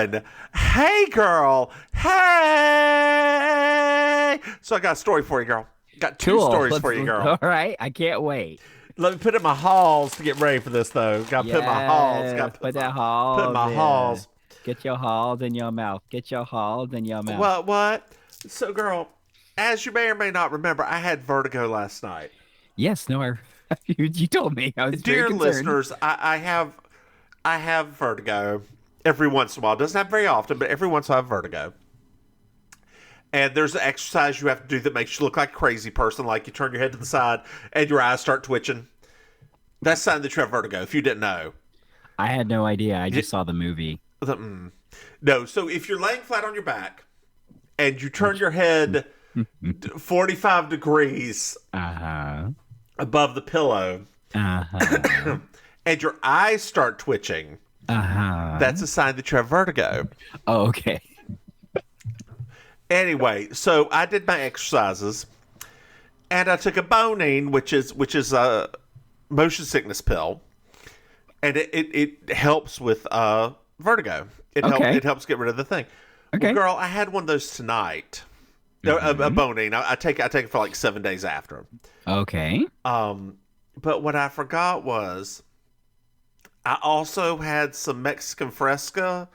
Hey, girl. Hey. So I got a story for you, girl. Got two Cool. stories for you, girl. All right. I can't wait. Let me put in my halls to get ready for this, though. Got to put in my halls. Got Yes. to Put that put in halls my in. halls. Get your halls in your mouth. Get your halls in your mouth. What? So, girl, as you may or may not remember, I had vertigo last night. Yes. No, you told me. I was very Dear concerned. listeners, I have vertigo every once in a while. Doesn't happen very often, but every once in a while I have vertigo. And there's an exercise you have to do that makes you look like a crazy person, like you turn your head to the side and your eyes start twitching. That's a sign that you have vertigo, if you didn't know. I had no idea. I just saw the movie. No, so if you're laying flat on your back and you turn your head 45 degrees Uh-huh. above the pillow Uh-huh. and your eyes start twitching, Uh-huh. that's a sign that you have vertigo. Oh, okay. Anyway, so I did my exercises and I took a Bonine, which is a motion sickness pill, and it helps with vertigo. Okay. It helps get rid of the thing. Well, Okay. girl, I had one of those tonight. A Bonine. I take it for like 7 days after. Okay. But what I forgot was I also had some Mexican Fresca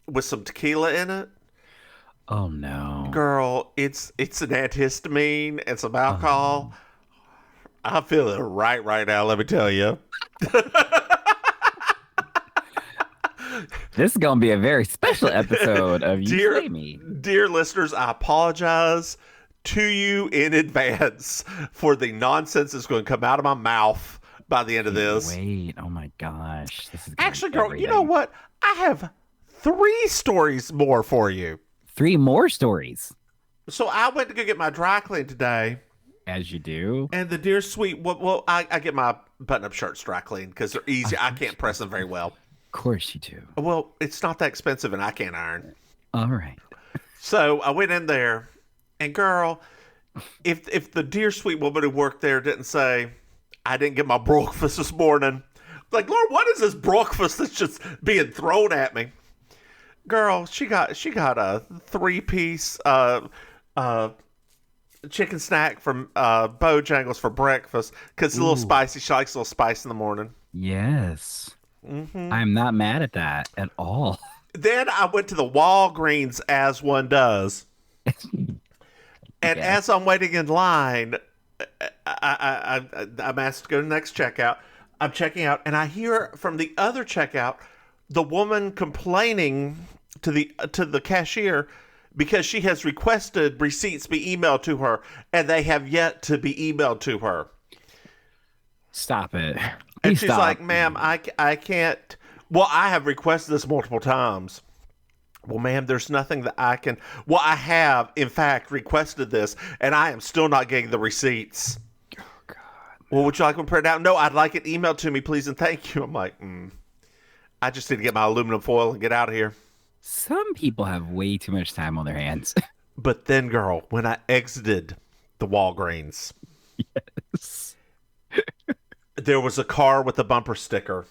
with some tequila in it. Oh no. Girl, it's an antihistamine and some alcohol. I'm feeling right now, let me tell you. This is gonna be a very special episode of You Dear Slay Me. dear listeners, I apologize to you in advance for the nonsense that's going to come out of my mouth by the end of this. Wait, oh my gosh. This is gonna Actually, be girl, you know everything. what? I have 3 stories more for you. 3 more stories, So I went to go get my dry clean today, as you do. and the dear sweet, I get my button-up shirts dry clean because they're easy. I can't press them very well. Of course you do. Well, it's not that expensive, and I can't iron. All right. So I went in there, and girl, if the dear sweet woman who worked there didn't say I didn't get my breakfast this morning, like, Lord, what is this breakfast that's just being thrown at me? Girl, she got a 3-piece chicken snack from Bojangles for breakfast because it's a little Ooh. spicy. She likes a little spice in the morning. Yes. Hmm. I'm not mad at that at all. Then I went to the Walgreens as one does, and Yes. as I'm waiting in line, I'm asked to go to the next checkout. I'm checking out, and I hear from the other checkout the woman complaining to the cashier because she has requested receipts be emailed to her, and they have yet to be emailed to her. Stop it. And Please she's stop. like, "Ma'am, I can't. Well, I have requested this multiple times." Well, ma'am, there's nothing that I can. Well, I have, in fact, requested this, and I am still not getting the receipts. Oh, God. Well, would you like me to print it out? No, I'd like it emailed to me, please, and thank you. I'm like, I just need to get my aluminum foil and get out of here. Some people have way too much time on their hands. But then, girl, when I exited the Walgreens, there was a car with a bumper sticker.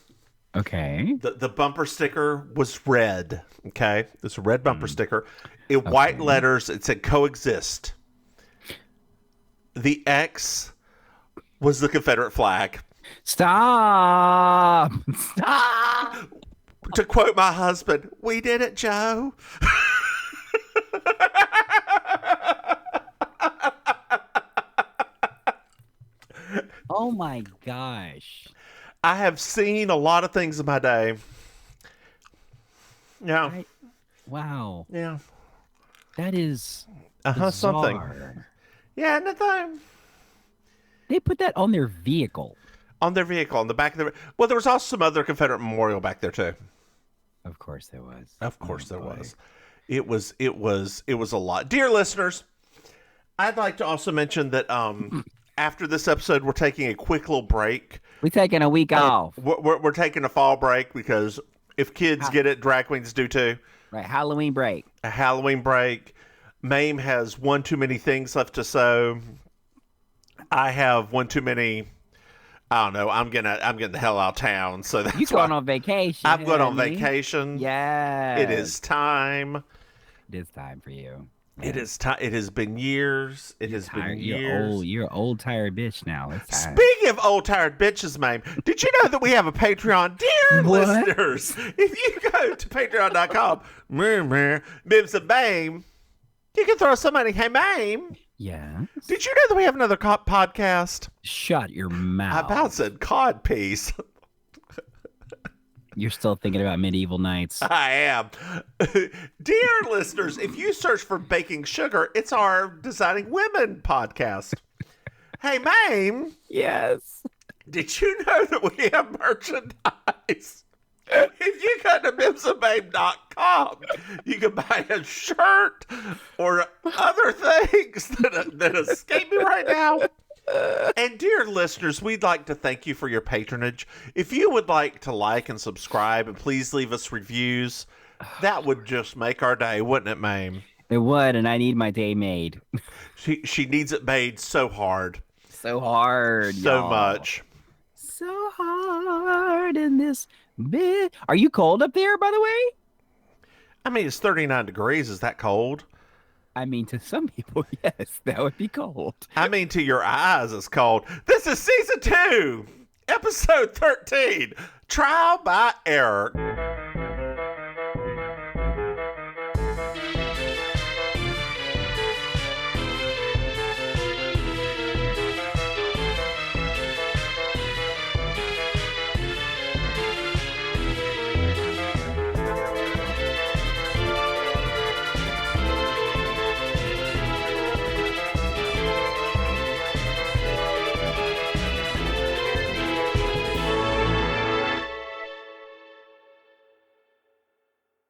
Okay. The bumper sticker was red. Okay, it's a red bumper sticker. In white letters, it said "coexist." The X was the Confederate flag. Stop. Stop. To quote my husband, "We did it, Joe." Oh my gosh. I have seen a lot of things in my day. Yeah, Wow. yeah, That is something. bizarre. Yeah, nothing They put that on their vehicle. on their vehicle on the back of the. Well, there was also some other Confederate memorial back there too. Of course there was. Of course, Oh, there boy. was. It was a lot. Dear listeners, I'd like to also mention that after this episode, we're taking a quick little break. We're taking a week off. We're taking a fall break because if kids get it, drag queens do too. Right. Halloween break. A Halloween break. Maim has one too many things left to sew. I have one too many I don't know. I'm getting the hell out of town. So that's You going on vacation? I'm going on honey. vacation. Yeah. It is time. It is time for you. It is time. It has been years. It has been years. You're an old tired bitch now. It's time. Speaking of old tired bitches, Maim, did you know that we have a Patreon? Dear listeners, if you go to patreon.com, Mims and Maim, you can throw somebody, hey, Maim. Yeah. Did you know that we have another podcast? Shut your mouth. I about said cod piece. You're still thinking about medieval nights. I am. Dear listeners, if you search for Baking Sugar, it's our Designing Women podcast. Hey, Maim. Yes. Did you know that we have merchandise? If you go to mimsandmaim.com, you can buy a shirt or other things that escape me right now. And dear listeners, we'd like to thank you for your patronage. If you would like to like and subscribe and please leave us reviews, that would just make our day, wouldn't it, Maim? It would, and I need my day made. She needs it made so hard. So hard. So y'all. much. So hard in this bit. Are you cold up there, by the way? I mean, it's 39 degrees. Is that cold? I mean, to some people, yes, that would be cold. I mean, to your eyes, it's cold. This is season 2, episode 13, Trial by Error.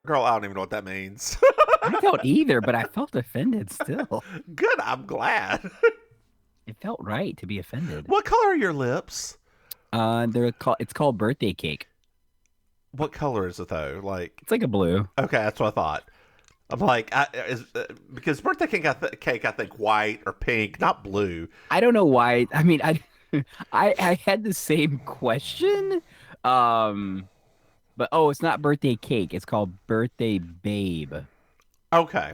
Girl, I don't even know what that means. I don't either, but I felt offended still. Good, I'm glad. It felt right to be offended. What color are your lips? It's called birthday cake. What color is it though? Like, It's like a blue. okay, that's what I thought. I'm like, because birthday cake, I think white or pink, not blue. I don't know why. I mean, I had the same question. But it's not birthday cake. It's called birthday babe. Okay.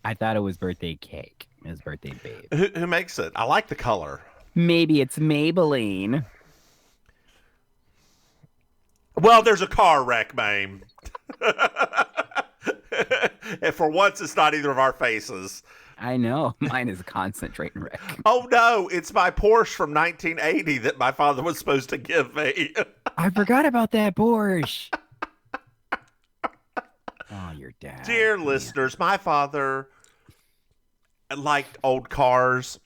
I thought it was birthday cake. It was birthday babe. Who makes it? I like the color. Maybe it's Maybelline. Well, there's a car wreck, Maim. And for once, it's not either of our faces. I know. Mine is a constant train wreck. Oh, no. It's my Porsche from 1980 that my father was supposed to give me. I forgot about that Porsche. Oh, your dad. Dear listeners, my father liked old cars.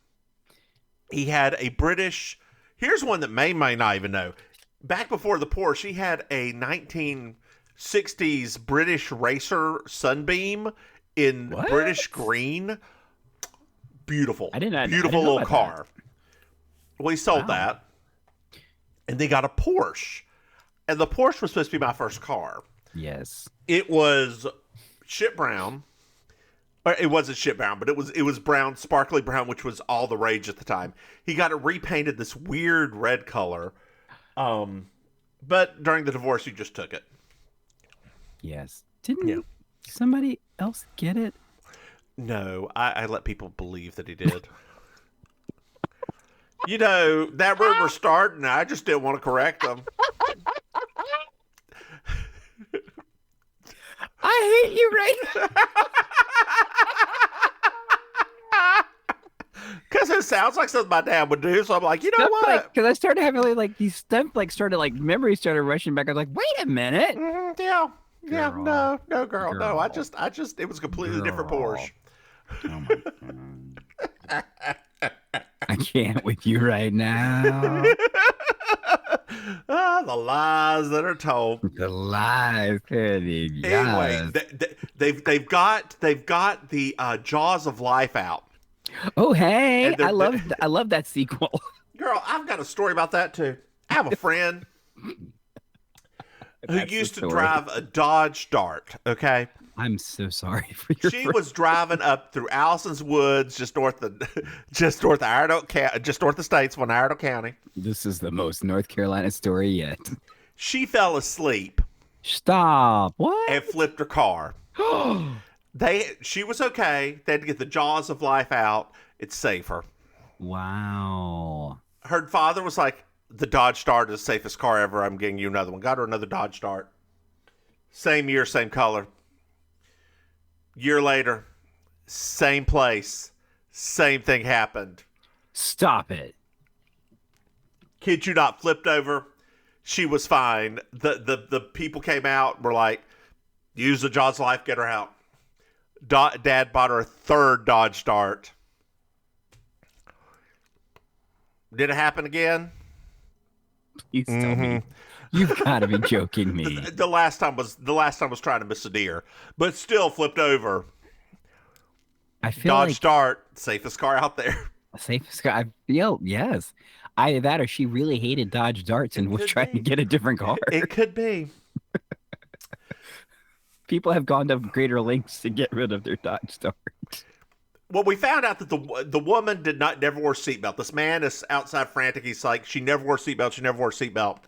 He had a British... Here's one that May not even know. Back before the Porsche, he had a 1960s British racer Sunbeam in British green. Beautiful. Beautiful little car. Well, he sold that. And they got a Porsche. And the Porsche was supposed to be my first car. Yes. It was shit brown. Or it wasn't shit brown, but it was brown, sparkly brown, which was all the rage at the time. He got it repainted this weird red color. But during the divorce, he just took it. Yes. Didn't somebody else get it? No, I let people believe that he did. You know, that rumor started, and I just didn't want to correct them. I hate you right now. Because it sounds like something my dad would do, so I'm like, you know what? Because I started having these stuff memories started rushing back. I was like, wait a minute. Yeah, Girl. no, girl, no. I just, it was a completely different Porsche. Oh my God. I can't with you right now. The lies that are told. The lies, Penny. Anyway, they've got the Jaws of Life out. Oh hey, I love that sequel. Girl, I've got a story about that too. I have a friend. who That's the used to story. drive a Dodge Dart, okay? I'm so sorry for your She friend. was driving up through Allison's Woods, just north of just north of just north of Statesville, in Iredell County. This is the most North Carolina story yet. She fell asleep Stop. What? and flipped her car. She was okay. They had to get the jaws of life out. It's safer. Wow. Her father was like, the Dodge Dart is the safest car ever. I'm getting you another one. Got her another Dodge Dart. Same year, same color. Year later, same place, same thing happened. Stop it. Kid you not, flipped over. She was fine. The people came out, were like, use the jaws of life, get her out. Dad bought her a third Dodge Dart. Did it happen again? Please tell me. You've got to be joking me. The last time was trying to miss a deer, but still flipped over. I feel Dodge like Dart, safest car out there. safest guy. I feel yes. Either that or she really hated Dodge Darts and was could trying be. to get a different car. It could be. People have gone to greater lengths to get rid of their Dodge Darts. Well, we found out that the woman never wore a seatbelt. This man is outside frantic. He's like, she never wore a seatbelt. She never wore a seatbelt.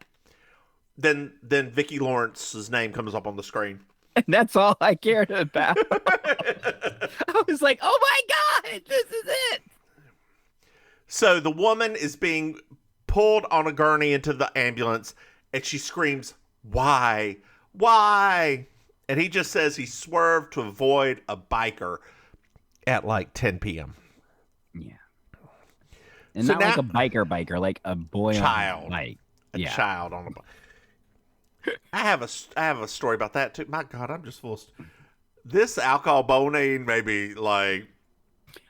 Then Vickie Lawrence's name comes up on the screen. And that's all I cared about. I was like, oh my God, this is it. So the woman is being pulled on a gurney into the ambulance, and she screams, "Why? Why?" And he just says he swerved to avoid a biker at like 10 p.m. Yeah. And So not now- like a biker, like a boy Child. on a bike. A Yeah. child on a bike. I have a story about that too. My God, I'm just full of this alcohol boning. Maybe like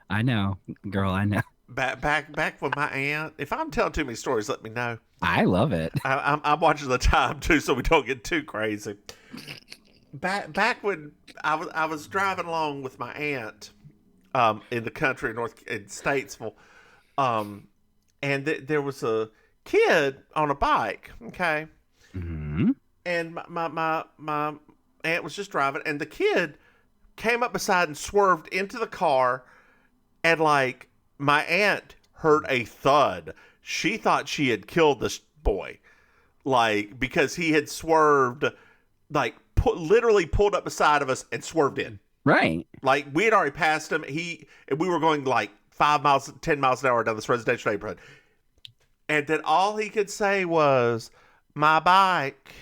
I know, girl, I know. back when my aunt. If I'm telling too many stories, let me know. I love it. I'm watching the time too, so we don't get too crazy. Back when I was driving along with my aunt, in the country in Statesville, and there was a kid on a bike. Okay, Hmm. and my aunt was just driving, and the kid came up beside and swerved into the car, and like my aunt heard a thud. She thought she had killed this boy, like because he had swerved, like literally pulled up beside of us and swerved in. Right. Like we had already passed him. And we were going like 5 miles, 10 miles an hour down this residential neighborhood, and then all he could say was, "My bike."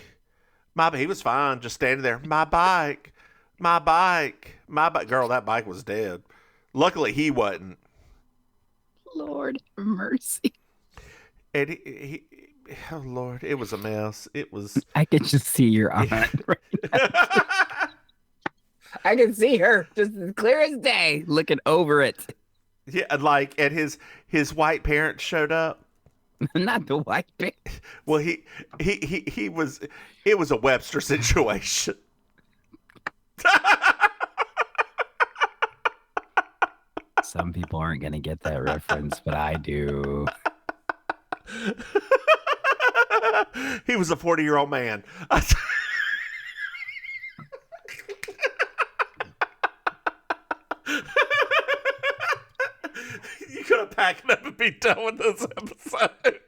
He was fine, just standing there. My bike, my bike, my bike. Girl, that bike was dead. Luckily, he wasn't. Lord have mercy. And oh Lord, it was a mess. It was. I can just see your aunt. Right now. I can see her just as clear as day looking over it. Yeah, and his white parents showed up. Not the white bitch. Well, he was. It was a Webster situation. Some people aren't going to get that reference, but I do. He was a 40-year-old man. You could have packed it up and be done with this episode.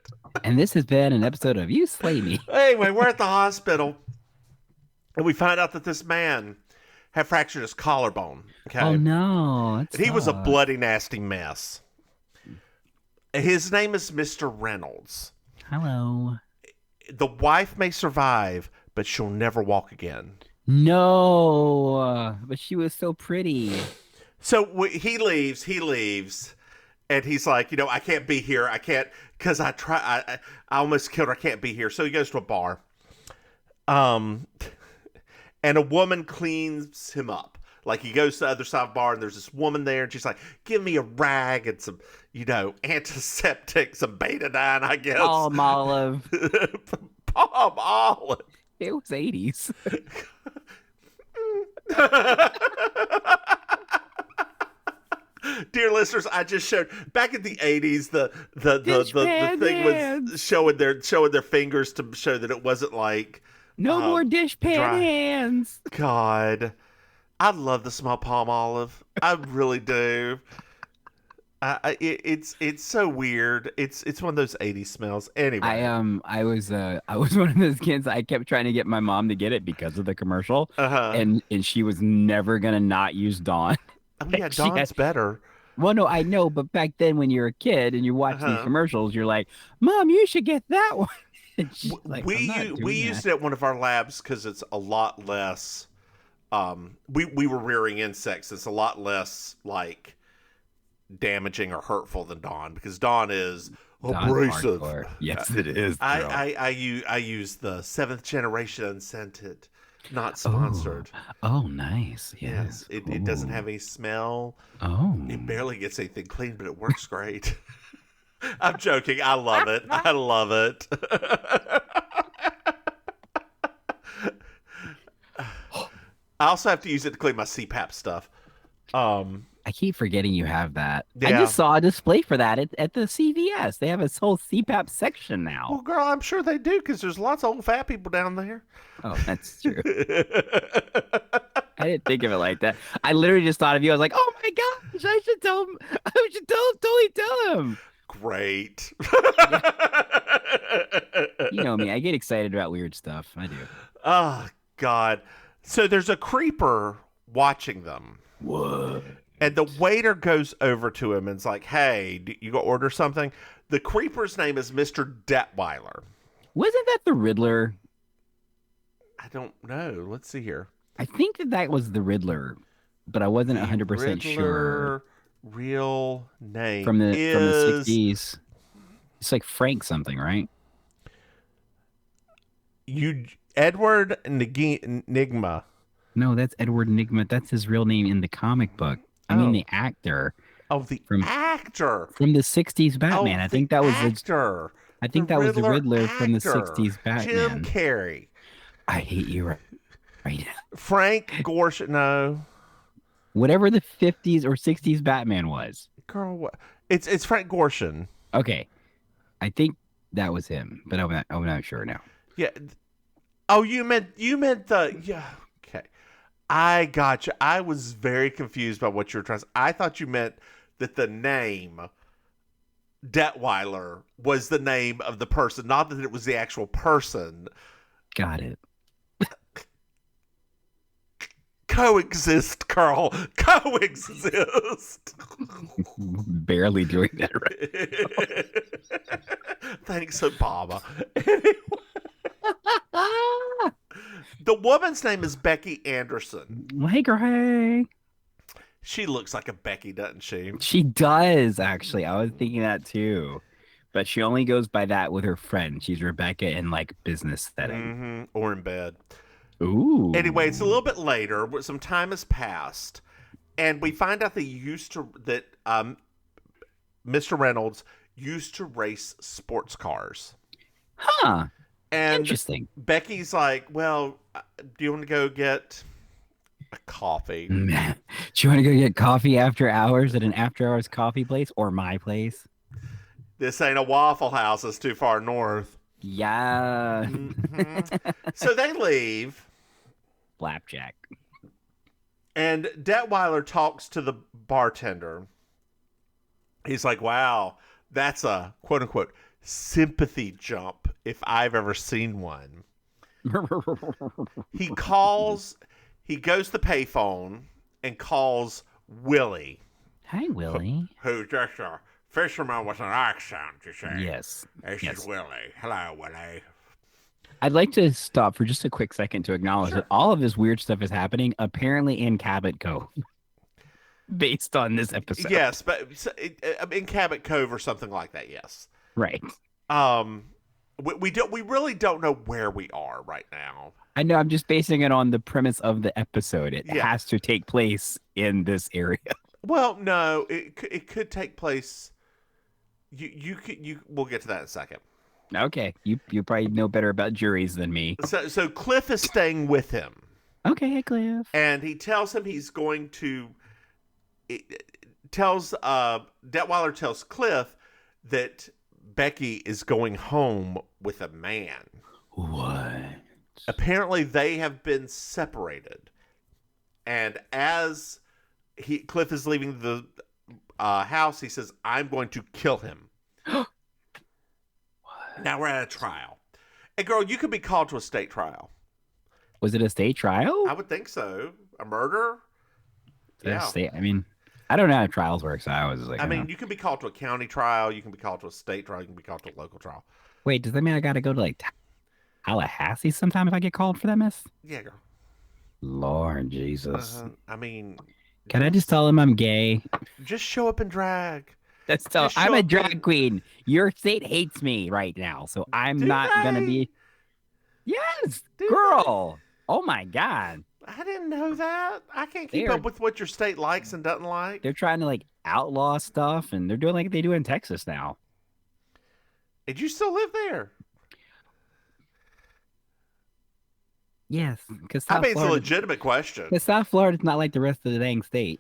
And this has been an episode of You Slay Me. Anyway, we're at the hospital, and we find out that this man had fractured his collarbone. Okay, Oh, no. and he was a bloody, nasty mess. His name is Mr. Reynolds. Hello. The wife may survive, but she'll never walk again. No. But she was so pretty. So he leaves, and he's like, I can't be here. I can't, because I almost killed her. I can't be here. So he goes to a bar. And a woman cleans him up. Like he goes to the other side of the bar, and there's this woman there, and she's like, "Give me a rag and some, antiseptic, some betadine, I guess." Palm olive. Palm olive. It was 80s. Dear listeners, I just showed back in the 80s the thing was showing their fingers to show that it wasn't like No more dish pan Dry. hands. God, I love the small palm olive. I really do. It's so weird. It's one of those 80s smells. Anyway. I was one of those kids. I kept trying to get my mom to get it because of the commercial, Uh-huh. and she was never gonna not use Dawn. Oh yeah, She had Dawn's better. well, no, I know, but back then when you're a kid and you're watching these Uh-huh. commercials, you're like, "Mom, you should get that one." And she's like, "I'm not We doing used that." it at one of our labs because it's a lot less. We were rearing insects. It's a lot less like damaging or hurtful than Dawn because Dawn is Dawn's abrasive. hardcore. Yes, it is, girl. I use the seventh generation unscented, not Oh, sponsored. oh, nice. Yes, Yes. it doesn't Oh, have any smell. oh. It barely gets anything clean, but it works great. I'm joking. I love it. I love it. I also have to use it to clean my CPAP stuff. Um, I keep forgetting you have that. I yeah. just saw a display for that at the CVS. They have a whole CPAP section Well, now. girl, I'm sure they do because there's lots of old fat people down there. Oh, that's true. I didn't think of it like that. I literally just thought of you. I was like, oh my gosh, I should tell him. I should totally tell him. Great. Yeah, you know me. I get excited about weird stuff. I do. Oh, God. So there's a creeper watching them. What? And the waiter goes over to him and's like, hey, you go order something? The creeper's name is Mr. Detweiler. Wasn't that the Riddler? I don't know. Let's see here. I think that was the Riddler, but I wasn't The 100% sure. Riddler real name From the is 60s. It's like Frank something, right? Edward Nigma. No, that's Edward Nygma. That's his real name in the comic book. I mean, Oh. the actor Oh, the from actor. from the 60s Batman. Oh, I think that was the actor. I think that was the Riddler from the actor. 60s Jim Batman. Carrey. I hate you right now. Frank Gorshin. No. Whatever the 50s or 60s Batman was. Girl, what? It's Frank Gorshin. Okay. I think that was him, but I'm not sure now. Yeah. Oh, you meant the yeah. Okay. I got you. I was very confused by what you were trying to say. I thought you meant that the name Detweiler was the name of the person, not that it was the actual person. Got it. Coexist, Carl. Coexist. Barely doing that right. Thanks, Obama. The woman's name is Becky Anderson. Hey, girl, hey. She looks like a Becky, doesn't she? She does, actually. I was thinking that too. But she only goes by that with her friend. She's Rebecca in like business setting. Or in bed. Ooh. Anyway, it's a little bit later. Some time has passed, and we find out that Mr. Reynolds used to race sports cars. Huh. And Interesting. Becky's like, well, do you want to go get a coffee? Do you want to go get coffee after hours at an after hours coffee place or my place? This ain't a Waffle House. It's too far north. Yeah. So they leave. Flapjack. And Detweiler talks to the bartender. He's like, wow, that's a quote unquote sympathy jump if I've ever seen one. He goes to the payphone and calls Willie. Hi, Willie. Who's just a fisherman with an accent, you say? Yes. This is Willie. Hello, Willie. I'd like to stop for just a quick second to acknowledge that all of this weird stuff is happening apparently in Cabot Cove based on this episode. Yes, but in Cabot Cove or something like that, yes. Right. We really don't know where we are right now. I know. I'm just basing it on the premise of the episode. It Yeah. has to take place in this area. Well, no, it could take place. We'll get to that in a second. Okay. You probably know better about juries than me. So Cliff is staying with him, Okay, Cliff. and he tells him he's going to. Detweiler tells Cliff that Becky is going home with a man. What? Apparently, they have been separated. And as Cliff is leaving the house, he says, "I'm going to kill him." Now we're at a trial. And girl, you could be called to a state trial. Was it a state trial? I would think so. A murder? Yeah. I mean, I don't know how trials work, so I was like, I mean, you can be called to a county trial. You can be called to a state trial. You can be called to a local trial. wait, does that mean I got to go to like Tallahassee sometime if I get called for that mess? Yeah, girl. Lord Jesus. I mean, Can I just tell him I'm gay? just show up and drag. That's tell. Just show I'm a up drag and- queen. Your state hates me right now, so I'm Do not gonna they? be. Yes, Do girl. Oh my God. I didn't know that. I can't keep They're- up with what your state likes and doesn't like. They're trying to like outlaw stuff, and they're doing like they do in Texas now. Did you still live there? Yes, because I South mean, it's a Florida. legitimate question. Because South Florida's not like the rest of the dang state.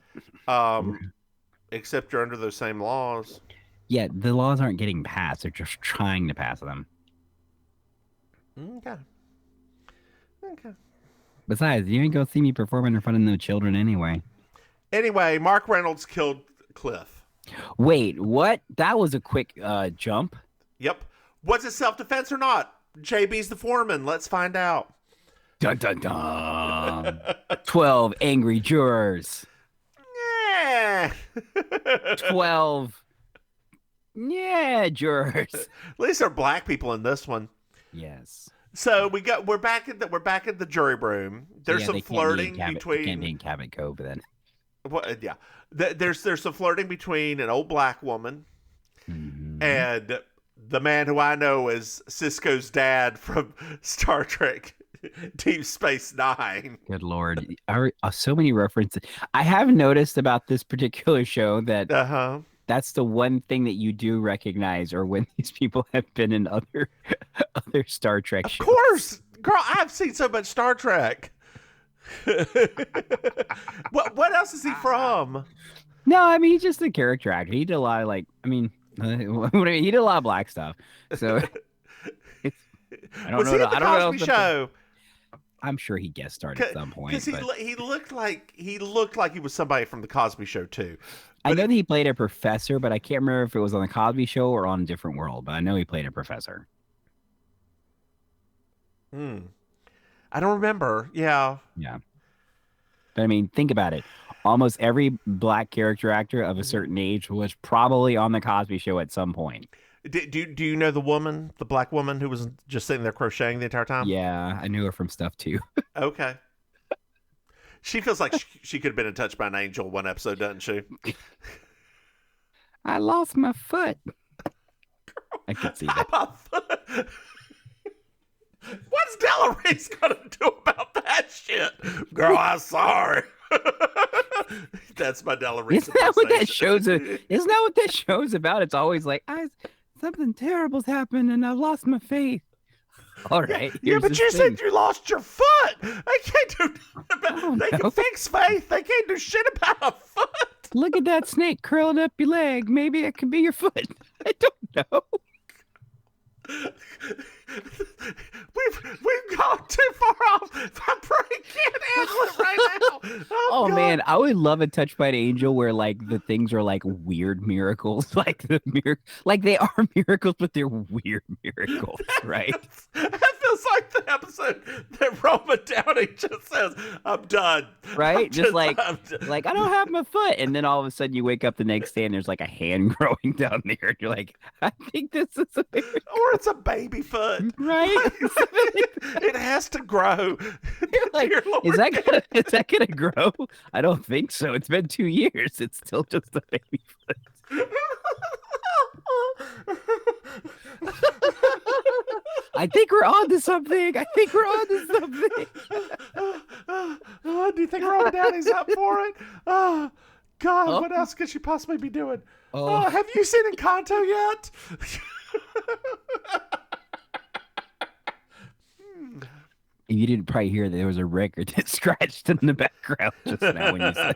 Except you're under those same laws. Yeah, the laws aren't getting passed. They're just trying to pass them. Okay. Okay. Besides, you ain't gonna see me performing in front of no children anyway. Anyway, Mark Reynolds killed Cliff. Wait, what? That was a quick jump. Yep. Was it self-defense or not? JB's the foreman. Let's find out. Dun dun dun. 12 angry jurors. Yeah. 12. Yeah, jurors. At least there are black people in this one. Yes. So we're back at the jury room. There's Yeah, some they can't be in flirting Cabot- between. They can't be in Cabot Cove then. Yeah. There's some flirting between an old black woman and the man who I know as Cisco's dad from Star Trek Deep Space Nine. Good Lord. So many references. I have noticed about this particular show that that's the one thing that you do recognize, or when these people have been in other Star Trek shows. Of course. Girl, I've seen so much Star Trek. What else is he from? No, I mean, he's just a character actor. He did a lot of he did a lot of black stuff. So I don't Was know. he in the I don't know. Cosby Show? I'm sure he guest starred at some point. Because he looked like he was somebody from the Cosby Show too. I know that he played a professor, but I can't remember if it was on the Cosby Show or on a different world. But I know he played a professor. I don't remember. Yeah. Yeah. But I mean, think about it. Almost every black character actor of a certain age was probably on the Cosby Show at some point. Do you know the black woman who was just sitting there crocheting the entire time? Yeah, I knew her from stuff too. Okay. She feels like she could have been in Touched by an Angel one episode, doesn't she? I lost my foot. I could see that. What's Delarese gonna do about that shit? Girl, I'm sorry. That's my Delarese. Isn't that what that show's? Isn't that what that show's about? It's always like, something terrible's happened and I lost my faith. All right. Yeah, but you said you lost your foot. They can't do nothing They can fix faith. They can't do shit about a foot. Look at that snake curling up your leg. Maybe it could be your foot. I don't know. We've gone too far off. My brain can't handle it right now. Oh God. man, I would love a Touched by an Angel where like the things are like weird miracles, like like they are miracles, but they're weird miracles, right? That feels like the episode that Robert Downey just says, "I'm done." Right? Just like I'm done. like I don't have my foot, and then all of a sudden you wake up the next day and there's like a hand growing down there, and you're like, I think this is a miracle. Or it's a baby foot. Right? It has to grow. You're like, Dear Lord, is that gonna grow? I don't think so. It's been 2 years. It's still just a baby foot. I think we're on to something. Do you think Robert Downey's up for it? Oh, God, what else could she possibly be doing? Oh. Have you seen Encanto yet? You didn't probably hear that there was a record that scratched in the background just now when you said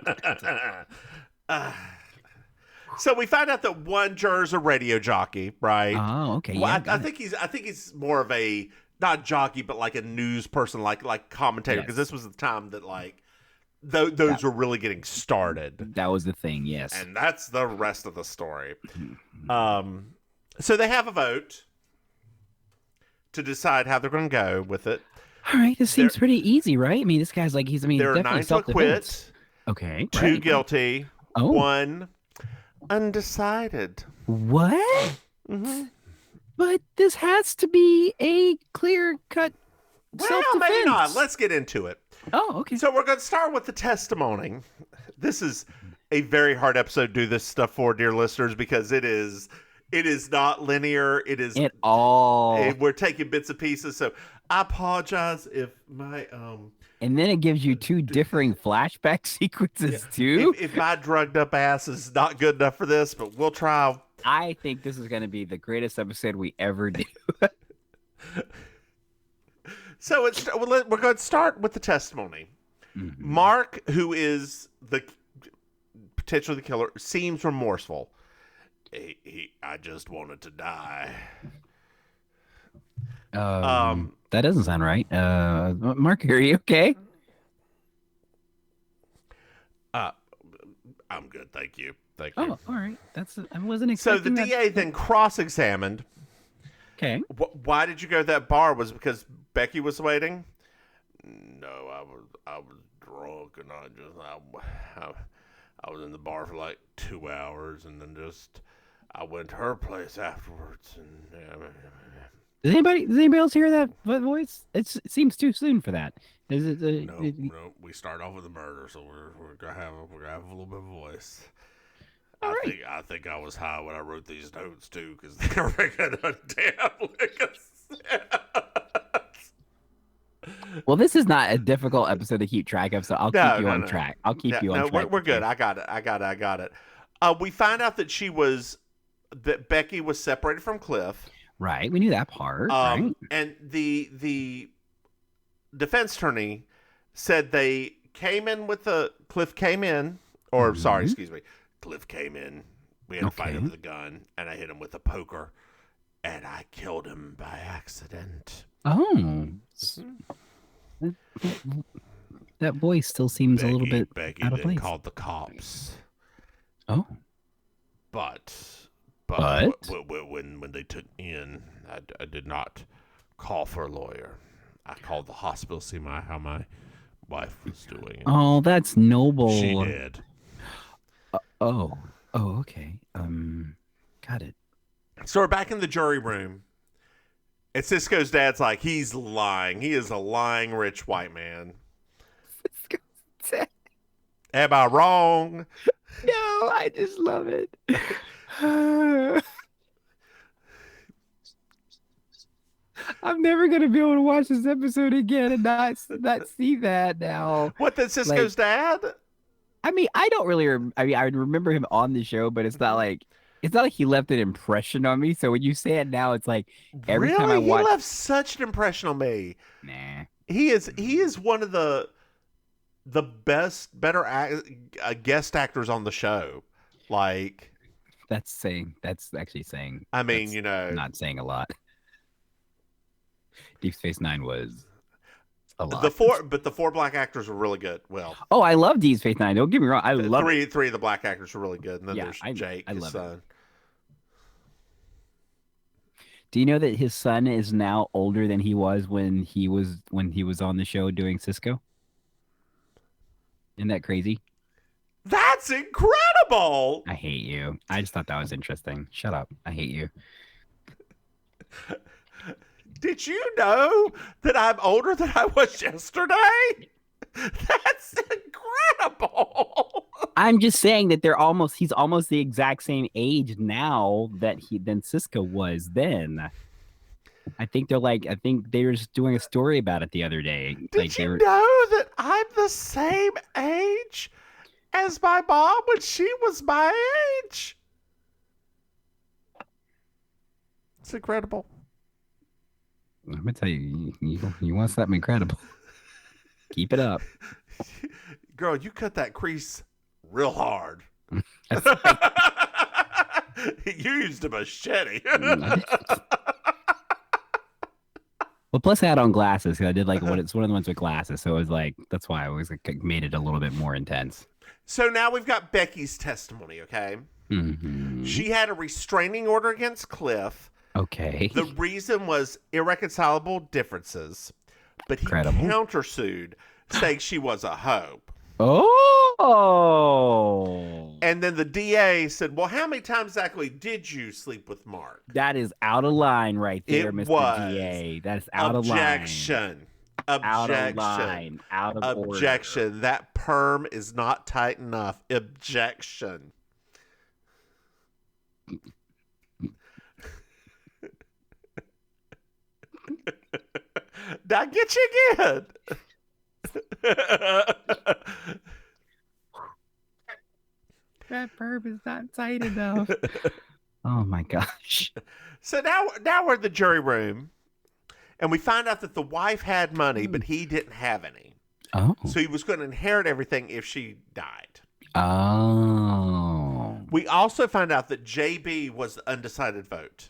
that. So we find out that one juror's a radio jockey, right? Oh, okay. Well, Yeah, I think he's more of a not jockey, but like a news person, like commentator, because this was the time that like those were really getting started. That was the thing, yes. And that's the rest of the story. So they have a vote to decide how they're going to go with it. All right, this seems pretty easy, right? I mean, this guy's like, there are 9 to acquit. Okay. 2 guilty. 1 undecided. What? Mm-hmm. But this has to be a clear-cut self-defense. Maybe not. Let's get into it. Oh, okay. So we're going to start with the testimony. This is a very hard episode to do this stuff for, dear listeners, because it is not linear. It is at all. We're taking bits and pieces. So I apologize if my and then it gives you 2 differing flashback sequences too. If my drugged up ass is not good enough for this, but we'll try. I think this is going to be the greatest episode we ever do. So we're going to start with the testimony. Mm-hmm. Mark, who is potentially the killer, seems remorseful. I just wanted to die. That doesn't sound right. Mark, are you okay? I'm good, thank you. Thank you. Oh, all right. I wasn't expecting. So the DA then cross-examined. Okay. Why did you go to that bar? Was it because Vickie was waiting? No, I was drunk and I was in the bar for like 2 hours and then I went to her place afterwards. And Does anybody else hear that voice? It seems too soon for that. Is it? No. We start off with a murder, so we're gonna have a little bit of voice. I think I was high when I wrote these notes too, because they were making a damn lick of sense. Well, this is not a difficult episode to keep track of, so I'll keep you on track. I'll keep you on track. We're good. I got it. We find out that Vickie was separated from Cliff. Right, we knew that part. Right? And the defense attorney said they came in with Cliff came in, or sorry, excuse me, Cliff came in. We had to fight over the gun, and I hit him with a poker, and I killed him by accident. Oh, that voice still seems a little bit out of place. Called the cops. Oh, but when they took me in, I did not call for a lawyer. I called the hospital to see how my wife was doing. Oh, that's noble. She did. Okay. Got it. So we're back in the jury room, and Cisco's dad's like, he's lying. He is a lying rich white man. Cisco's dad. Am I wrong? No, I just love it. I'm never gonna be able to watch this episode again and not see that now. What, that Cisco's dad? I mean, I don't really. I remember him on the show, but it's not like he left an impression on me. So when you say it now, it's like every time I watch, he left such an impression on me. Nah, he is one of the better guest actors on the show. Like, that's actually saying. I mean, not saying a lot. Deep Space Nine was a lot. The four black actors were really good. Well, I love Deep Space Nine. Don't get me wrong, I love three of the black actors were really good, and then there's Jake, his son. Do you know that his son is now older than he was when he was on the show doing Cisco? Isn't that crazy? That's incredible. I hate you. I just thought that was interesting. Shut up. I hate you. Did you know that I'm older than I was yesterday? That's incredible. I'm just saying that he's almost the exact same age now than Cisco was then. I think they were just doing a story about it the other day. Did you know that I'm the same age as my mom when she was my age? It's incredible. I'm gonna tell you, you want something incredible. Keep it up. Girl, you cut that crease real hard. You used a machete. Well, plus I had on glasses. 'Cause I did like it's one of the ones with glasses, so it was like that's why I was like, made it a little bit more intense. So now we've got Becky's testimony, okay? Hmm. She had a restraining order against Cliff. Okay. The reason was irreconcilable differences, but he Incredible. countersued, saying she was a hoe. Oh, And then the DA said, "Well, how many times exactly did you sleep with Mark?" that is out of line right there, It Mr. was DA. That's out of line. objection. Out of Objection. line. Out of order. Objection. That perm is not tight enough. Objection. Did I get you again? That perm is not tight enough. Oh my gosh. So now we're in the jury room, and we find out that the wife had money, but he didn't have any. Oh. So he was going to inherit everything if she died. Oh. We also find out that JB was the undecided vote.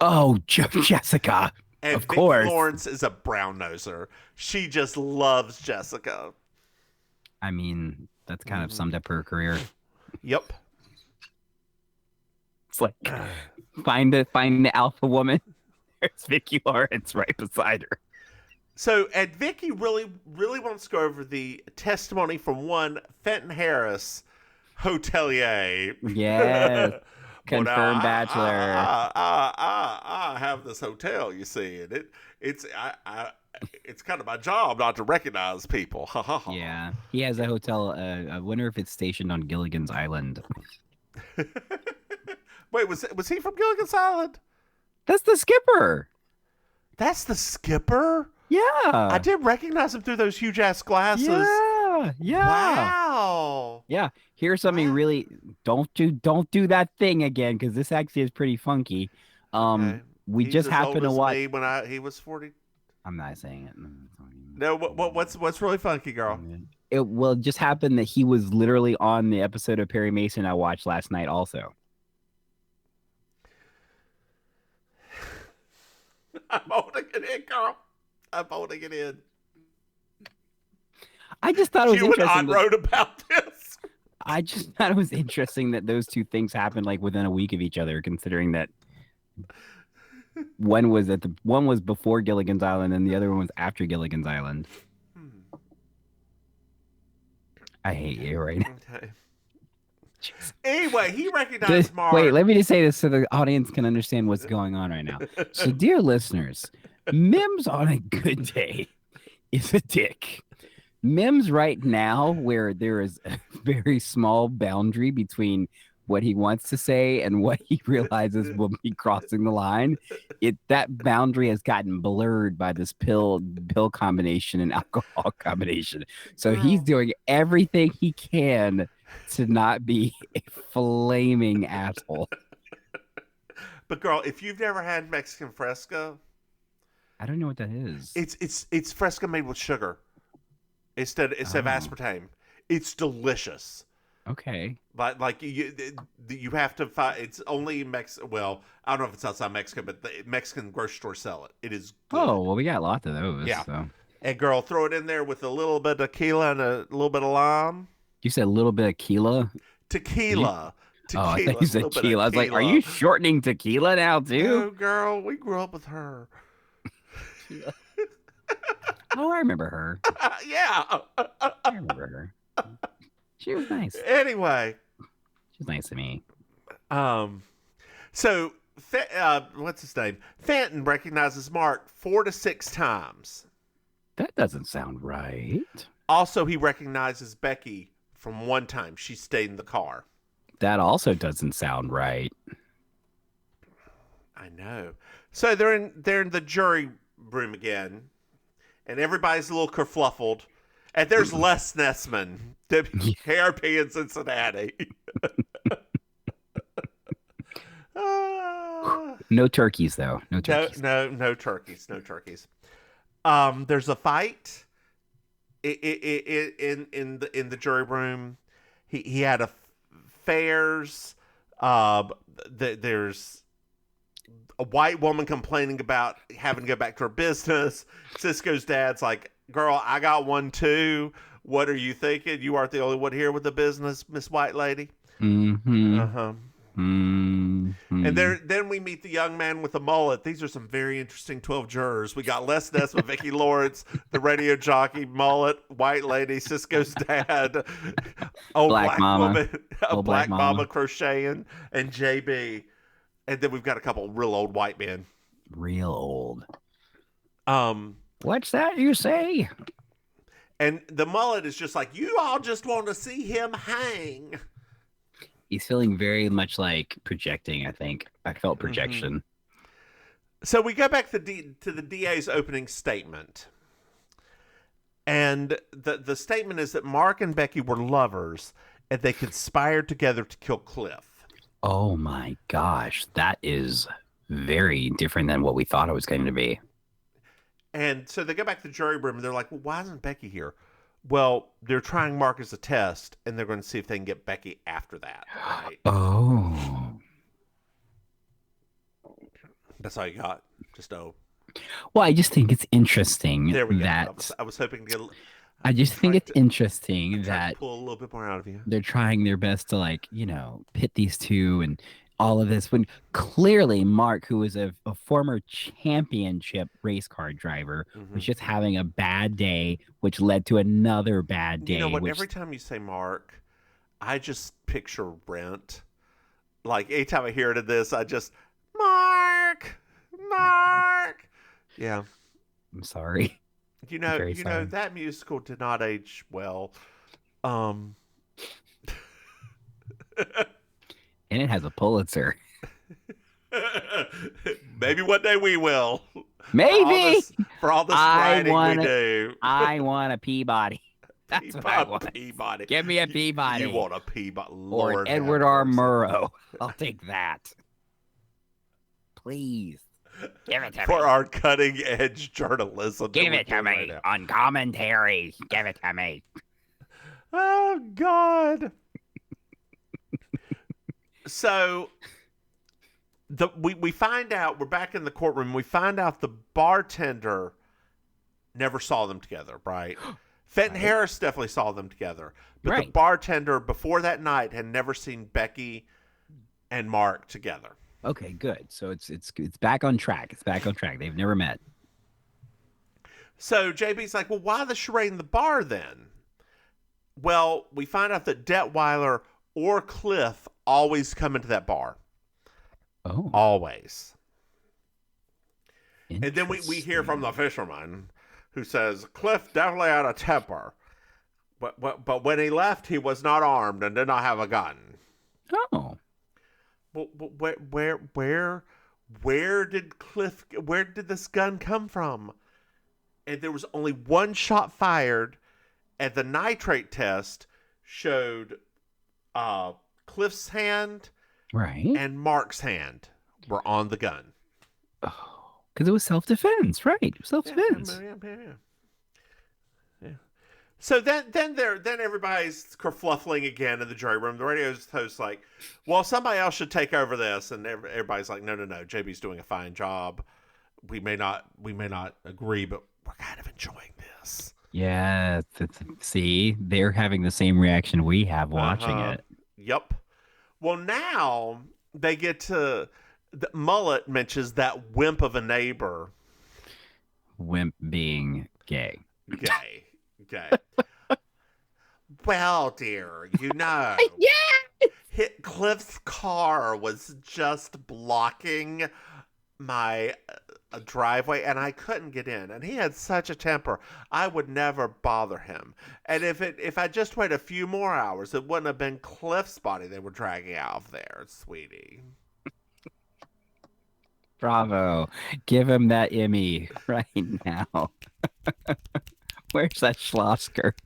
Oh, Jessica. And of course. Lawerence is a brown noser. She just loves Jessica. I mean, that's kind of summed up her career. Yep. It's like find the alpha woman. There's Vickie Lawerence right beside her. So, and Vickie really wants to go over the testimony from one Fenton Harris, hotelier. Yes. Confirmed bachelor. I have this hotel, you see, and it's kind of my job not to recognize people. Yeah, he has a hotel. I wonder if it's stationed on Gilligan's Island. Wait, was he from Gilligan's Island? That's the skipper. That's the skipper? Yeah. I did recognize him through those huge ass glasses. Yeah. Wow. Yeah. Here's something really don't do that thing again because this actually is pretty funky. Okay. We He's just as happened old to as watch. me when he was 40. I'm not saying it. No, what's really funky, girl? It just happened that he was literally on the episode of Perry Mason I watched last night also. I'm holding it in, girl. I'm holding it in. I just thought it was interesting. You and I wrote about this. I just thought it was interesting that those two things happened like within a week of each other, considering that one was before Gilligan's Island and the other one was after Gilligan's Island. I hate you right now. Okay. Anyway, he recognized Mark. Wait, let me just say this so the audience can understand what's going on right now. So, dear listeners, Mims on a good day is a dick. Mims right now, where there is a very small boundary between what he wants to say and what he realizes will be crossing the line, that boundary has gotten blurred by this pill combination and alcohol combination. So he's doing everything he can to not be a flaming asshole. But girl, if you've never had Mexican fresca, I don't know what that is. It's fresca made with sugar instead of aspartame. It's delicious. Okay. But like you have to find. It's only Well, I don't know if it's outside Mexico, but the Mexican grocery stores sell it. It is good. Oh well, we got lots of those. Yeah. So. And girl, throw it in there with a little bit of tequila and a little bit of lime. You said a little bit of tequila. Tequila. Oh, I thought you said tequila. I was like, are you shortening tequila now too? No, girl, we grew up with her. Oh, I remember her. Yeah. I remember her. She was nice. Anyway. She was nice to me. So, what's his name? Fenton recognizes Mark 4 to 6 times. That doesn't sound right. Also, he recognizes Becky from one time. She stayed in the car. That also doesn't sound right. I know. So they're in the jury room again, and everybody's a little kerfluffled. And there's Les Nesmon, WKRP in Cincinnati. No turkeys, though. No turkeys. No turkeys. No turkeys. There's a fight in the jury room. He had affairs. There's a white woman complaining about having to go back to her business. Cisco's dad's like, girl, I got one too. What are you thinking? You aren't the only one here with the business, Miss White Lady. Mm-hmm. Uh-huh. Mm-hmm. And then we meet the young man with the mullet. These are some very interesting 12 jurors. We got Les Nesmon, Vickie, Lawerence, the radio jockey, Mullet, White Lady, Cisco's dad, old black Mama. woman, old black mama crocheting, and JB. And then we've got a couple real old white men. Real old. What's that you say? And the mullet is just like, you all just want to see him hang. He's feeling very much like projecting, I think. I felt projection. Mm-hmm. So we go back to the DA's opening statement. And the statement is that Mark and Vickie were lovers and they conspired together to kill Cliff. Oh my gosh. That is very different than what we thought it was going to be. And so they go back to the jury room and they're like, well, why isn't Vickie here? Well, they're trying Mark as a test, and they're going to see if they can get Vickie after that. Right? Oh. That's all you got? Just Well, I just think it's interesting there we that... go. I was hoping to get... I just think it's interesting that... pull a little bit more out of you. They're trying their best to, like, pit these two and all of this, when clearly Mark, who is a former championship race car driver, was just having a bad day, which led to another bad day. You know what? Every time you say Mark, I just picture Rent. Like, anytime I hear it in this, I just, Mark. Yeah. I'm sorry. You know, that musical did not age well. And it has a Pulitzer. Maybe one day we will. Maybe. For all this writing we do. I want a Peabody. That's what I want. Peabody. Give me a Peabody. You want a Peabody. Or an Edward R. Murrow. I'll take that. Please. Give it to me. For our cutting edge journalism. Give it to me on commentary. Give it to me. Oh, God. So we find out, we're back in the courtroom, we find out the bartender never saw them together, right? Fenton Harris definitely saw them together. But the bartender before that night had never seen Vickie and Mark together. Okay, good. So it's back on track. It's back on track. They've never met. So JB's like, well, why the charade in the bar then? Well, we find out that Detweiler or Cliff always come into that bar. Oh. Always. And then we hear from the fisherman who says, Cliff definitely had a temper. But when he left, he was not armed and did not have a gun. Oh. But where did this gun come from? And there was only one shot fired, and the nitrate test showed Cliff's hand and Mark's hand were on the gun. Oh, because it was self-defense, right? It was self-defense. Yeah. So then everybody's kerfluffling again in the jury room. The radio host's like, well, somebody else should take over this. And everybody's like, no. JB's doing a fine job. We may not agree, but we're kind of enjoying this. Yeah. See, they're having the same reaction we have watching it. Yep. Well, now they get to... Mullet mentions that wimp of a neighbor. Wimp being gay. Gay. Well, dear, yeah. Cliff's car was just blocking my driveway, and I couldn't get in. And he had such a temper. I would never bother him. And if I just wait a few more hours, it wouldn't have been Cliff's body they were dragging out of there, sweetie. Bravo. Give him that Emmy right now. Where's that Schlosser?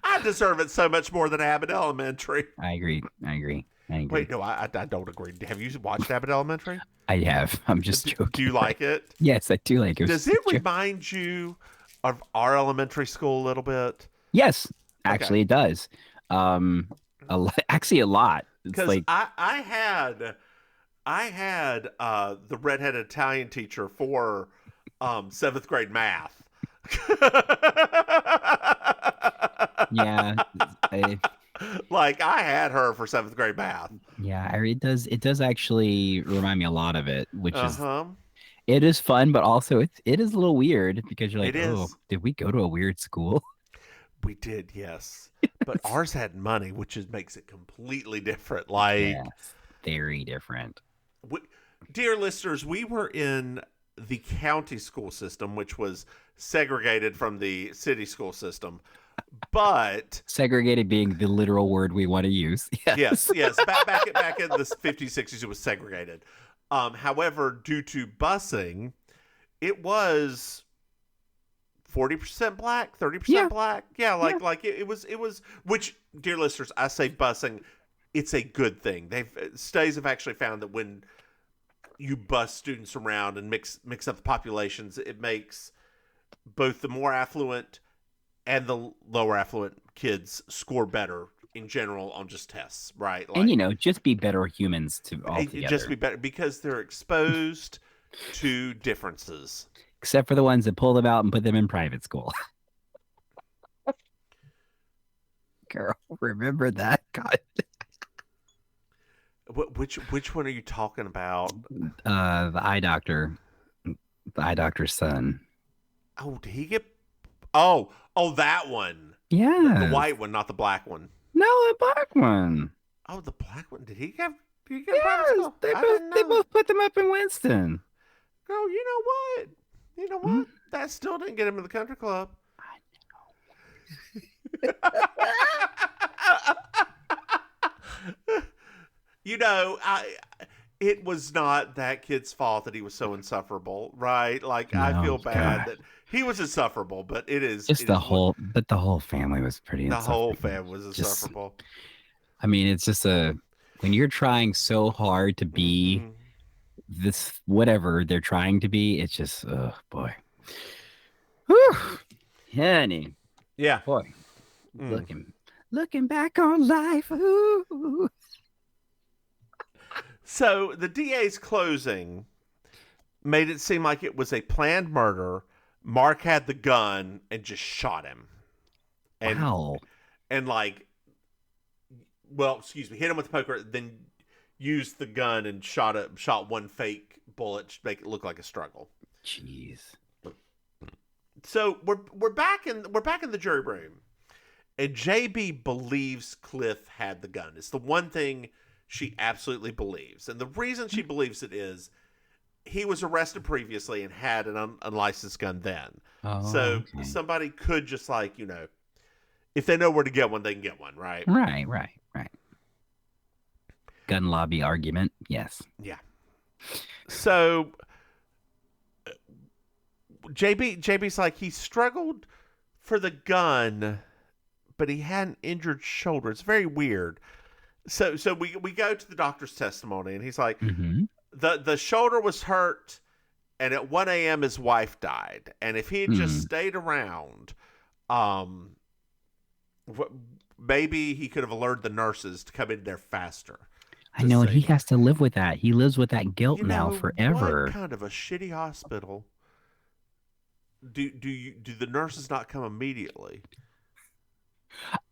I deserve it so much more than Abbott Elementary. I agree. Wait, no, I don't agree. Have you watched Abbott Elementary? I have. I'm just joking. Do you like it? Yes, I do like it. Does it remind you of our elementary school a little bit? Yes, actually it does. Actually, a lot. Because I had I had the redheaded Italian teacher for 7th grade math. Yeah. Like I had her for 7th grade math. Yeah, it does actually remind me a lot of it, which is Uh-huh. it is fun, but also it is a little weird because you're It like, oh, is. did we go to a weird school? We did, yes. But ours had money, which makes it completely different. Yes, Like, very different. we, dear listeners, we were in the county school system, which was segregated from the city school system. But Segregated being the literal word we want to use. yes, Yes. yes, back in the 50s, 60s, it was segregated. However, due to busing, it was 40% black, 30% Yeah. black. Yeah, Yeah. like it was which, dear listeners, I say busing, it's a good thing. Studies have actually found that when you bus students around and mix up the populations, it makes both the more affluent and the lower affluent kids score better in general on just tests, right? And Like just be better humans to it just altogether. be better because they're exposed to differences. Except for the ones that pull them out and put them in private school. Girl, remember that? God. Which one are you talking about? The eye doctor. The eye doctor's son. Oh, did he get? Oh, that one. The Yeah. white one, not the black one. No, the black one. Oh, the black one. Did he get? Did he get private Yes. school? They I both didn't they know. both put them up in Winston. Girl, you know what? You know Hmm? what? That still didn't get him in the country club. You know, it was not that kid's fault that he was so insufferable, right? Like I No, feel bad God. that he was insufferable, but Just it the is what whole but the whole family was pretty the whole insufferable. fam was Just insufferable. I mean, it's just when you're trying so hard to be Hmm. this whatever they're trying to be, it's just oh boy. Whew. Honey, Yeah. boy. Mm. Looking back on life. Ooh. So the DA's closing made it seem like it was a planned murder. Mark had the gun and just shot him. And Wow. like, well, excuse me, hit him with the poker, then used the gun and shot one fake bullet to make it look like a struggle. Jeez. So we're back in the jury room, and JB believes Cliff had the gun. It's the one thing she absolutely believes, and the reason she believes it is he was arrested previously and had an unlicensed gun then. Oh, So okay. somebody could just like if they know where to get one, they can get one, right? Right. Gun lobby argument. Yes. Yeah. So JB's like he struggled for the gun, but he had an injured shoulder. It's very weird. So we go to the doctor's testimony, and he's like, Mm-hmm. the shoulder was hurt, and at 1 a.m. his wife died, and if he had just stayed around, maybe he could have alerted the nurses to come in there faster. I know, and he has to live with that. He lives with that guilt now forever. What kind of a shitty hospital do the nurses not come immediately?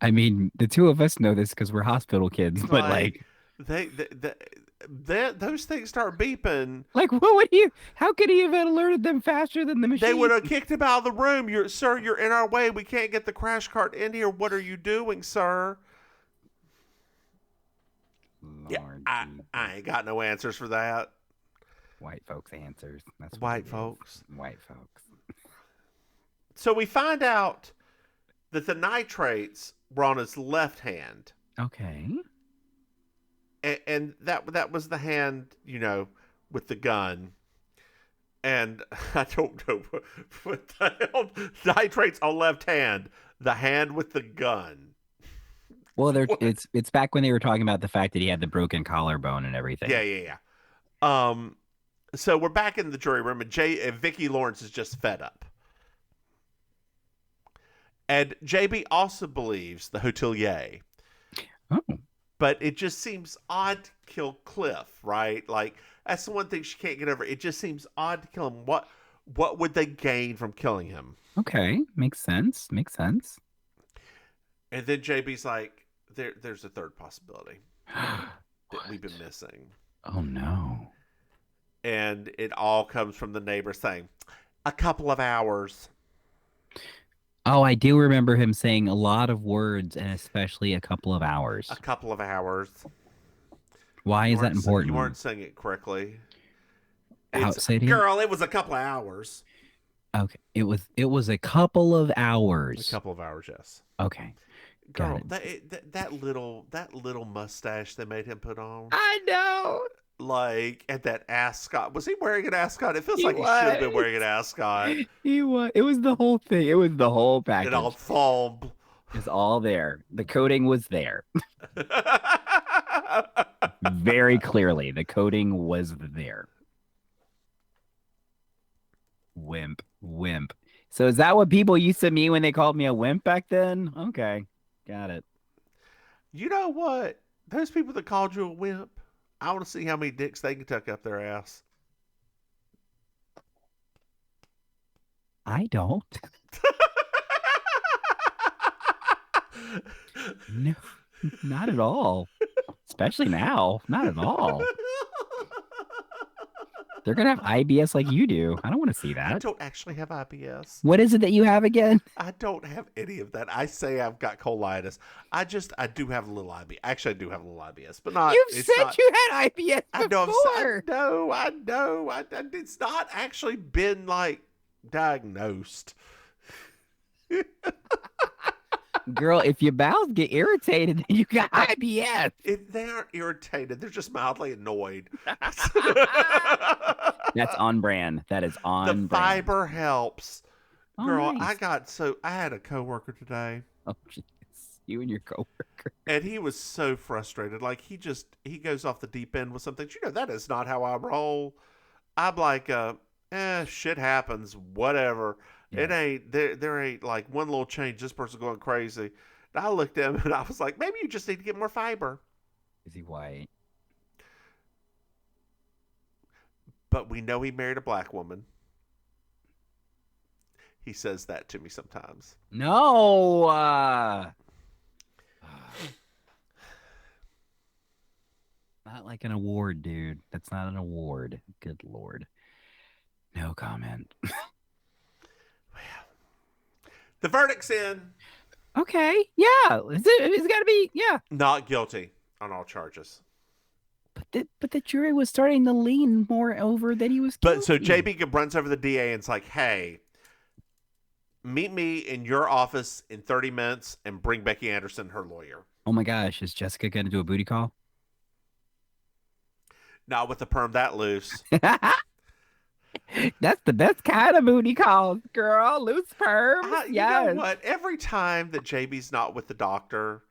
I mean, the two of us know this because we're hospital kids, but like those things start beeping. what would how could he have alerted them faster than the machine? They would have kicked him out of the room. Sir, you're in our way. We can't get the crash cart in here. What are you doing, sir? Lord, yeah, I ain't got no answers for that. White folks answers. That's white folks. White folks. So we find out that the nitrates were on his left hand. Okay. And that was the hand, with the gun. And I don't know what the hell. Nitrates on left hand, the hand with the gun. Well, it's back when they were talking about the fact that he had the broken collarbone and everything. Yeah. So we're back in the jury room, and Vickie Lawerence is just fed up. And JB also believes the hotelier. Oh. But it just seems odd to kill Cliff, right? Like that's the one thing she can't get over. It just seems odd to kill him. What would they gain from killing him? Okay, makes sense. Makes sense. And then JB's like, there's a third possibility that we've been What? missing. Oh no. And it all comes from the neighbor saying, a couple of hours. Oh, I do remember him saying a lot of words and especially a couple of A hours. couple of hours. Why is that You important? weren't saying it correctly. How It's say it again? girl. It was a couple of hours. Okay. It was a couple of A hours. couple of hours, yes. Okay. Got Girl, it. that little mustache they made him put on, I know. like, and that ascot. Was he wearing an ascot? It feels He like he should have been was. wearing an ascot. He was. It was the whole thing. It was the whole And all package. foam. It's all there. The coding was there. Very clearly. The coding was there. Wimp. Wimp. So is that what people used to mean when they called me a wimp back then? Okay. Got it. You know what? Those people that called you a wimp, I want to see how many dicks they can tuck up their ass. I don't. No, not at all. Especially now. Not at all. They're gonna have IBS like you do. I don't want to see I that. don't actually have IBS. What is it that you have again? I don't have any of that. I say I've got colitis. I do have a little IBS. Actually, I do have a little IBS, but not. You've It's said not. you had IBS I know. before. I know. It's not actually been like diagnosed. Girl, if your bowels get irritated, then you got IBS. They aren't irritated. They're just mildly annoyed. That's on brand. That is on The brand. fiber helps. Oh, Girl, nice. I had a coworker today, Oh, jeez. You and your coworker. and he was so frustrated. Like he goes off the deep end with something. You know, that is not how I roll. I'm like, shit happens, whatever. It Yes. ain't there ain't like one little change, this person going crazy. And I looked at him and I was like, maybe you just need to get more fiber. Is he white? But we know he married a black woman. He says that to me sometimes. No. Not like an award, dude. That's not an award. Good Lord. No comment. The verdict's in. Okay. Yeah. It's got to be. Yeah. Not guilty on all charges. But the jury was starting to lean more over that he was guilty. But so JB runs over the DA and it's like, hey, meet me in your office in 30 minutes and bring Becky Anderson, her lawyer. Oh my gosh, is Jessica going to do a booty call? Not with the perm that loose. That's the best kind of booty calls, girl. Loose perms. You Yes. know what? Every time that JB's not with the doctor,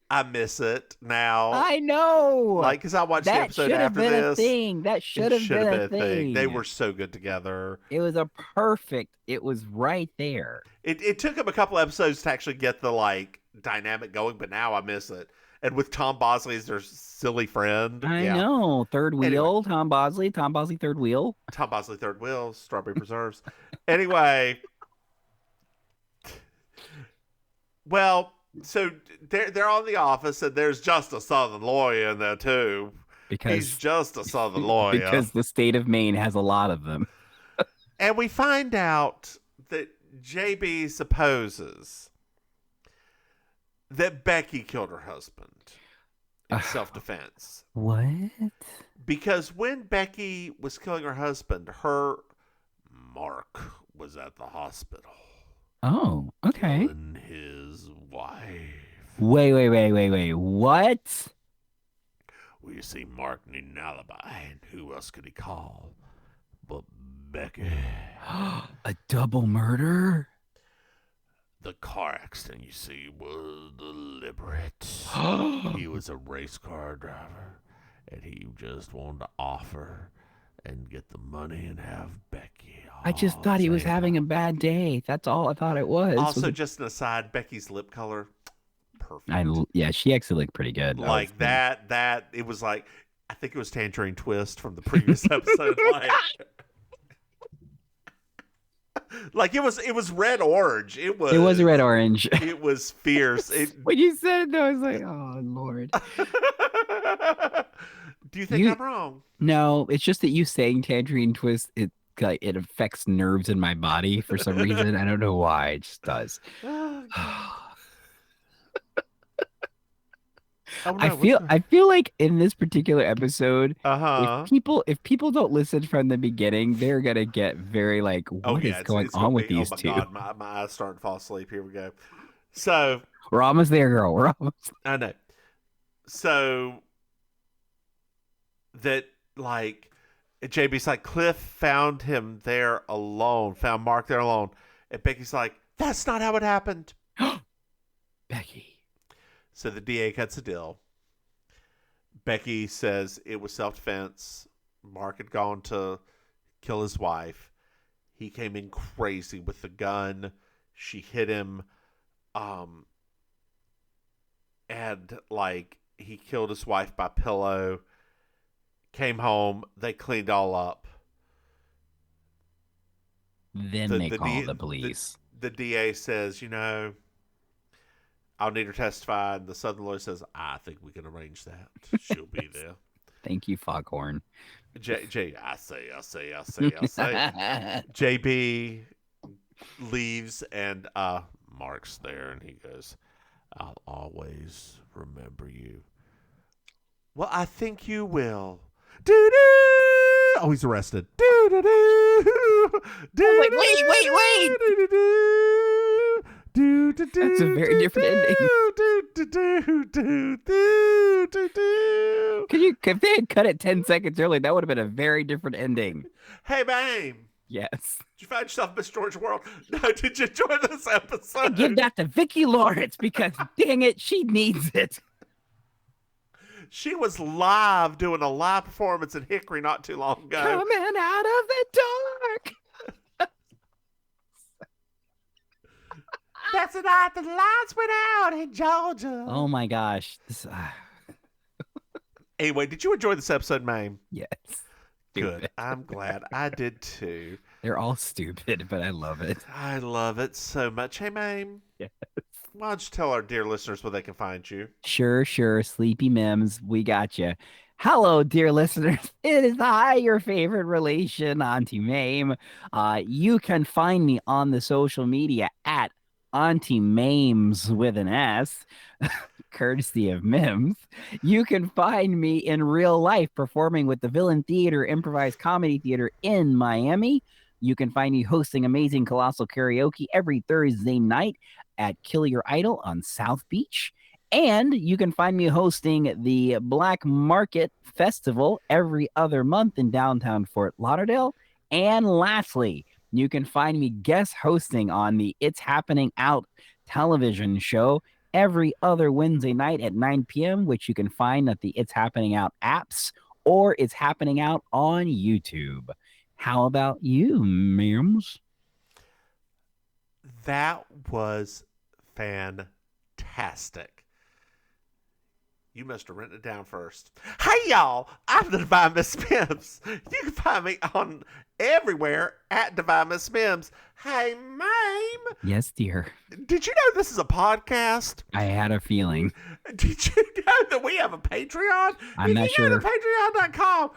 I miss it now. I know. Like, because I watched the That episode should have after been a this. thing. That should have been a thing. They were so good together. It was a perfect. It was right there. It took him a couple episodes to actually get the like dynamic going, but now I miss it. And with Tom Bosley as their silly friend. I know. Third wheel, Anyway. Tom Bosley. Tom Bosley, third wheel. Tom Bosley, third wheel, strawberry preserves. Anyway. Well, so they're on the office, and there's just a Southern lawyer in there, too. He's just a Southern lawyer. Because the state of Maine has a lot of them. And we find out that JB supposes that Becky killed her husband in self-defense. What? Because when Becky was killing her husband, her Mark was at the hospital. Oh, okay. Killing his wife. Wait. What? Well, you see, Mark needed an alibi, and who else could he call but Becky? A double murder? The car accident, you see, was deliberate. He was a race car driver, and he just wanted to offer and get the money and have Becky. I just thought he was having a bad day. That's all I thought it was. Also, just an aside, Becky's lip color, perfect. Yeah, she actually looked pretty good. Like that it was like, I think it was Tangerine Twist from the previous episode. Like it was red orange. It was a red orange. It was fierce. When you said it, though, I was like, oh Lord. Do you think I'm wrong? No, it's just that you saying Tangerine Twist, it affects nerves in my body for some reason. I don't know why. It just does. Oh, no, I feel like in this particular episode, uh-huh, if people don't listen from the beginning, they're gonna get very like, what is going on with these two? Oh my God, my eyes starting to fall asleep. Here we go. So we're almost there, girl. We're almost. I know. So that, like, JB's like, Cliff found him there alone, found Mark there alone, and Becky's like, that's not how it happened. Becky. So the DA cuts a deal. Becky says it was self-defense. Mark had gone to kill his wife. He came in crazy with the gun. She hit him. And, like, he killed his wife by pillow. Came home. They cleaned all up. Then they call the police. The DA says, I'll need her testify. And the Southern lawyer says, I think we can arrange that. She'll be there. Thank you, Foghorn. I say. JB leaves and Mark's there and he goes, I'll always remember you. Well, I think you will. Doo-doo! Oh, he's arrested. Doo-doo-doo! Wait. That's a very different ending. If they had cut it 10 seconds early, that would have been a very different ending. Hey, Maim. Yes. Did you find yourself Miss George World? No, did you enjoy this episode? Give that to Vickie Lawerence because, dang it, she needs it. She was live doing a live performance in Hickory not too long ago. Coming out of the dark. That's the night the lights went out in Georgia. Oh my gosh. Anyway, did you enjoy this episode, Maim? Yes. Good. I'm glad. I did too. They're all stupid, but I love it. I love it so much. Hey, Maim. Yes. Why don't you tell our dear listeners where they can find you? Sure. Sleepy Mims, we got you. Hello, dear listeners. It is I, your favorite relation, Auntie Maim. You can find me on the social media at Auntie Maims with an S, courtesy of Mims. You can find me in real life performing with the Villain Theater Improvised Comedy Theater in Miami. You can find me hosting Amazing Colossal Karaoke every Thursday night at Kill Your Idol on South Beach. And you can find me hosting the Black Market Festival every other month in downtown Fort Lauderdale. And lastly, you can find me guest hosting on the It's Happening Out television show every other Wednesday night at 9 p.m., which you can find at the It's Happening Out apps or It's Happening Out on YouTube. How about you, Mims? That was fantastic. You must have written it down first. Hey, y'all. I'm the Divine Miss Mims. You can find me on everywhere at Divine Miss Mims. Hey, Maim. Yes, dear. Did you know this is a podcast? I had a feeling. Did you know that we have a Patreon? I'm not sure. If you go to patreon.com,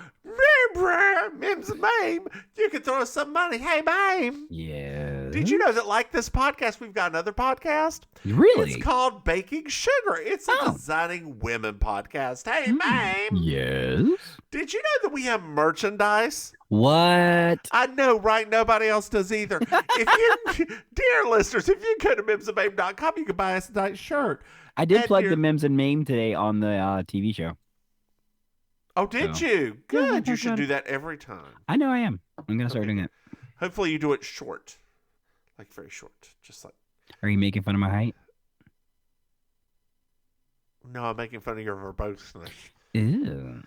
Mims and Maim, you can throw us some money. Hey, Maim. Yeah. Did you know that, like this podcast, we've got another podcast? Really? It's called Baking Sugar. It's a Designing Women podcast. Hey, Maim. Yes. Did you know that we have merchandise? What? I know, right? Nobody else does either. If you, dear listeners, if you go to mimsandmaim.com, you can buy us a nice shirt. I did plug the Mims and Maim today on the TV show. Oh, did you? Good. You should do that every time. I know I am. I'm going to start doing it. Hopefully you do it short. Like very short. Just like. Are you making fun of my height? No, I'm making fun of your verboseness. Ew.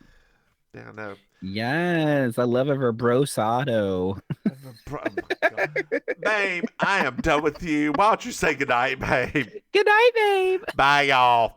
Yeah, I know. Yes, I love a verbosado. Maim, I am done with you. Why don't you say goodnight, Maim? Good night, babe. Bye, y'all.